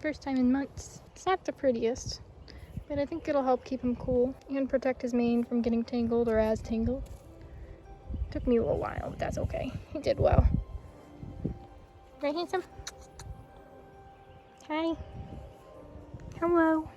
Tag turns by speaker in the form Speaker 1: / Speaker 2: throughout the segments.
Speaker 1: First time in months. It's not the prettiest, but I think it'll help keep him cool and protect his mane from getting tangled or as tangled. Took me a little while, but that's okay. He did well. Right, handsome? Hi. Hello.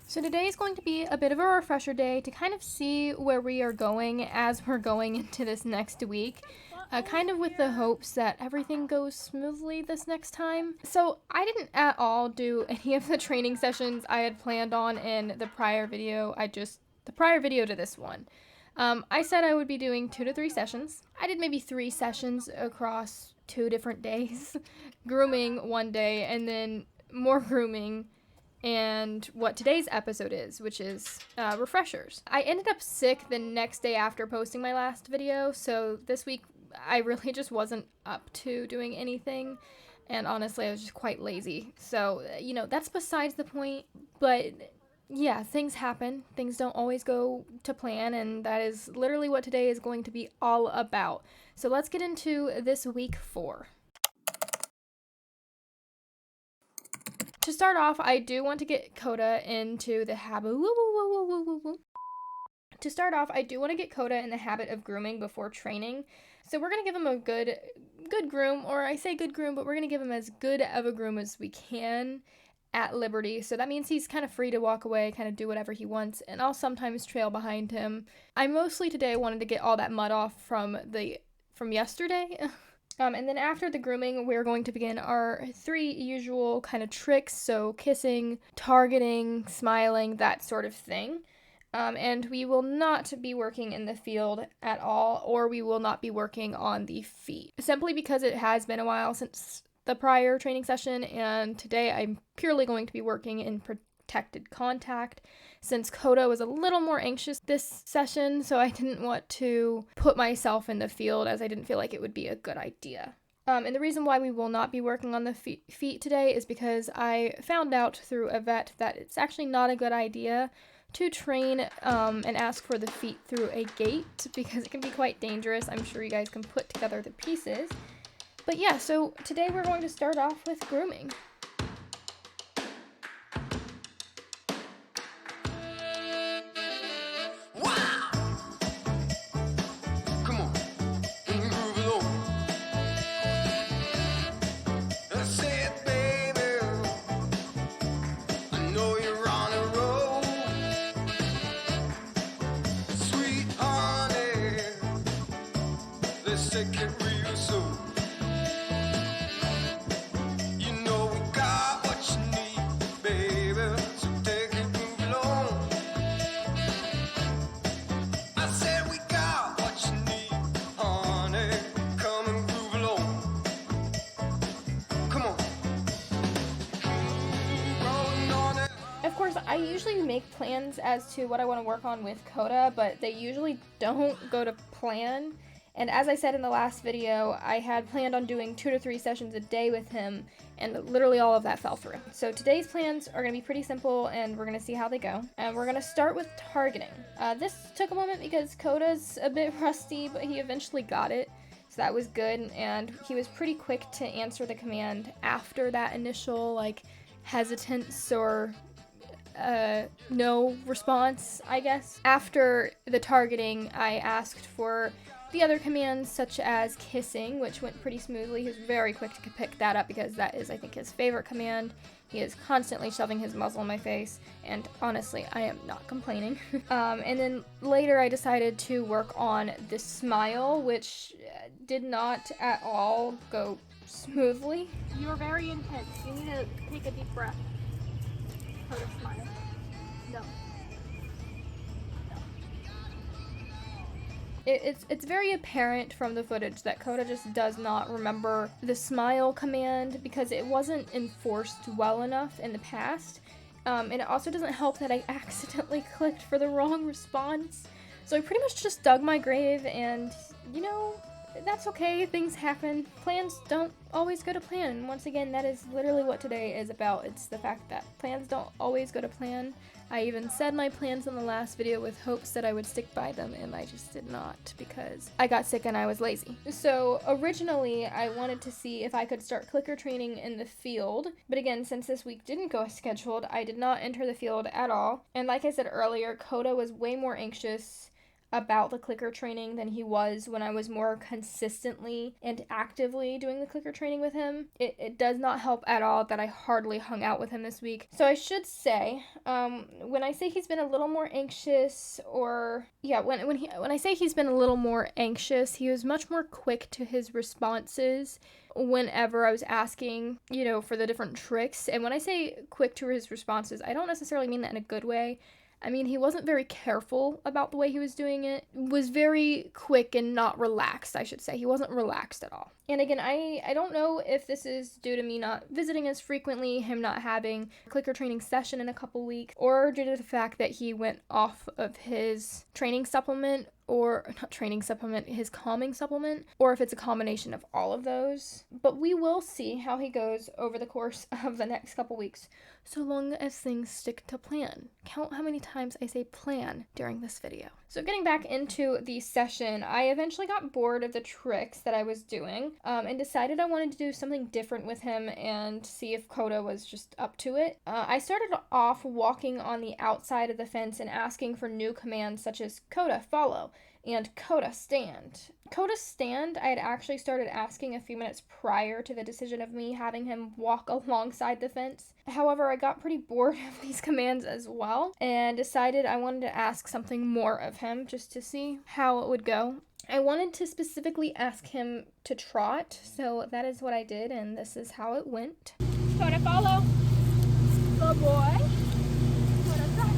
Speaker 1: So today is going to be a bit of a refresher day to kind of see where we are going as we're going into this next week, kind of with the hopes that everything goes smoothly this next time. So I didn't at all do any of the training sessions I had planned on in the prior video. The prior video to this one. I said I would be doing 2 to 3 sessions. I did maybe 3 sessions across 2 different days. Grooming one day and then more grooming and what today's episode is, which is refreshers. I ended up sick the next day after posting my last video, so this week I really just wasn't up to doing anything, and honestly I was just quite lazy. So, that's besides the point, but yeah, things happen. Things don't always go to plan, and that is literally what today is going to be all about. So let's get into this week 4. To start off, I do want to get Koda into the habit. To start off, I do want to get Koda in the habit of grooming before training. So we're gonna give him a good groom, or I say good groom, but we're gonna give him as good of a groom as we can at liberty. So that means he's kind of free to walk away, kind of do whatever he wants, and I'll sometimes trail behind him. I mostly today wanted to get all that mud off from yesterday. And then after the grooming, we're going to begin our 3 usual kind of tricks, so kissing, targeting, smiling, that sort of thing. And we will not be working in the field at all, or we will not be working on the feet, simply because it has been a while since the prior training session, and today I'm purely going to be working in protected contact, since Koda was a little more anxious this session, so I didn't want to put myself in the field as I didn't feel like it would be a good idea. And the reason why we will not be working on the feet today is because I found out through a vet that it's actually not a good idea to train and ask for the feet through a gate, because it can be quite dangerous. I'm sure you guys can put together the pieces. But yeah, so today we're going to start off with grooming. I usually make plans as to what I want to work on with Koda, but they usually don't go to plan. And as I said in the last video, I had planned on doing 2 to 3 sessions a day with him, and literally all of that fell through. So today's plans are going to be pretty simple, and we're going to see how they go. And we're going to start with targeting. This took a moment because Koda's a bit rusty, but he eventually got it. So that was good, and he was pretty quick to answer the command after that initial, like, hesitance or no response, I guess. After the targeting, I asked for the other commands, such as kissing, which went pretty smoothly. He was very quick to pick that up because that is, I think, his favorite command. He is constantly shoving his muzzle in my face, and honestly, I am not complaining. And then later I decided to work on the smile, which did not at all go smoothly.
Speaker 2: You're very intense. You need to take a deep breath. Koda, smile. No.
Speaker 1: It's very apparent from the footage that Koda just does not remember the smile command because it wasn't enforced well enough in the past. And it also doesn't help that I accidentally clicked for the wrong response. So I pretty much just dug my grave, and, you know, that's okay. Things happen. Plans don't always go to plan. And once again, that is literally what today is about. It's the fact that plans don't always go to plan. I even said my plans in the last video with hopes that I would stick by them, and I just did not because I got sick and I was lazy. So originally I wanted to see if I could start clicker training in the field, but again, since this week didn't go as scheduled, I did not enter the field at all. And like I said earlier, Koda was way more anxious about the clicker training than he was when I was more consistently and actively doing the clicker training with him. It does not help at all that I hardly hung out with him this week. So I should say, when I say he's been a little more anxious, or yeah, when I say he's been a little more anxious, he was much more quick to his responses whenever I was asking, you know, for the different tricks. And when I say quick to his responses, I don't necessarily mean that in a good way. I mean, he wasn't very careful about the way he was doing it. Was very quick and not relaxed, I should say. He wasn't relaxed at all. And again, I don't know if this is due to me not visiting as frequently, him not having a clicker training session in a couple weeks, or due to the fact that he went off of his training supplement, or not training supplement, his calming supplement, or if it's a combination of all of those. But we will see how he goes over the course of the next couple weeks, so long as things stick to plan. Count how many times I say plan during this video. So getting back into the session, I eventually got bored of the tricks that I was doing, and decided I wanted to do something different with him and see if Koda was just up to it. I started off walking on the outside of the fence and asking for new commands such as Koda, follow, and Koda, stand. Koda, stand, I had actually started asking a few minutes prior to the decision of me having him walk alongside the fence. However, I got pretty bored of these commands as well and decided I wanted to ask something more of him just to see how it would go. I wanted to specifically ask him to trot, so that is what I did, and this is how it went.
Speaker 2: Koda, follow. Good boy. Koda, trot.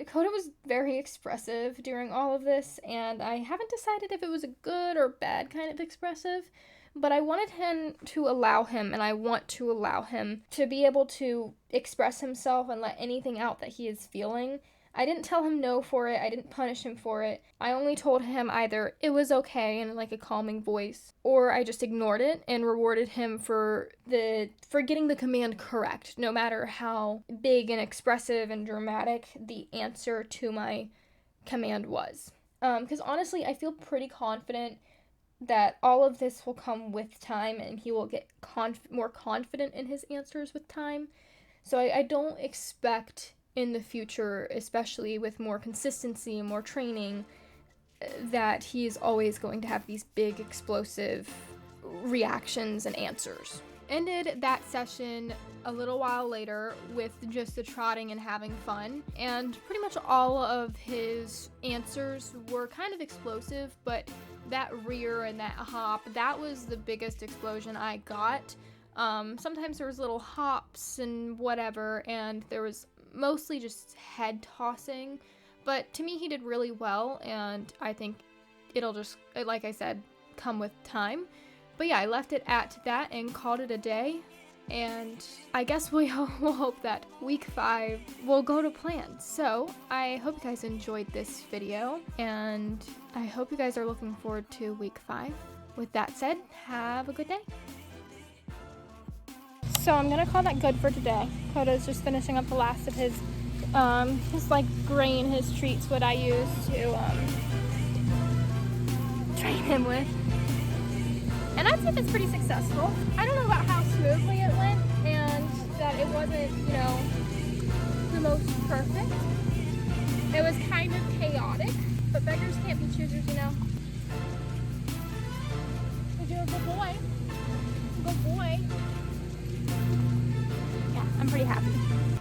Speaker 1: Koda was very expressive during all of this, and I haven't decided if it was a good or bad kind of expressive, but I wanted him to allow him, and I want to allow him to be able to express himself and let anything out that he is feeling. I didn't tell him no for it. I didn't punish him for it. I only told him either it was okay in like a calming voice, or I just ignored it and rewarded him for getting the command correct, no matter how big and expressive and dramatic the answer to my command was. Because honestly, I feel pretty confident that all of this will come with time, and he will get more confident in his answers with time. So I don't expect in the future, especially with more consistency and more training, that he is always going to have these big explosive reactions and answers. Ended that session a little while later with just the trotting and having fun, and pretty much all of his answers were kind of explosive, but that rear and that hop, that was the biggest explosion I got. Sometimes there was little hops and whatever, and there was mostly just head tossing, but to me he did really well, and I think it'll just, like I said, come with time. But yeah, I left it at that and called it a day. And I guess we'll hope that week 5 will go to plan. So I hope you guys enjoyed this video, and I hope you guys are looking forward to week 5. With that said, have a good day.
Speaker 2: So I'm gonna call that good for today. Koda's just finishing up the last of his like grain, his treats, what I use to train him with. And I'd say that's pretty successful. I don't know about how smoothly it went and that it wasn't, you know, the most perfect. It was kind of chaotic, but beggars can't be choosers, you know. You're a good boy. Good boy. Yeah, I'm pretty happy.